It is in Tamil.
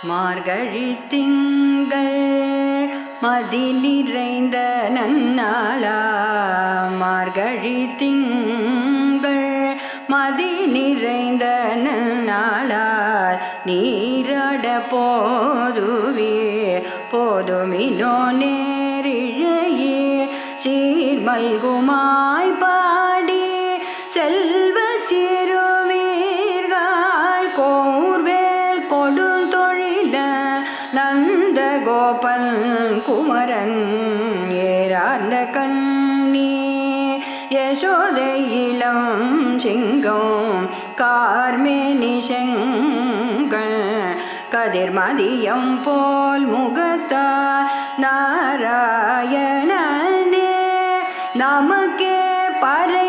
மார்கழி திங்கள் மதி நிறைந்த நன்னாளா மார்கழி திங்கள் மதி நிறைந்த நன்னாளார் நீராட போதுமினோ நேரிழையே சீர்மல்குமாய் பாடி செல்வ சிறுவீர்கள் கோர்வேல் கொடுந்தொழில நந்த கோபன் குமரன் ஏறார்ந்த கண்ணி யசோதை இளம் சிங்கம் கார்மேனி செங்கல் கதிர்மதியம் போல் முகத்தார் நாராயணனே நமக்கே பறை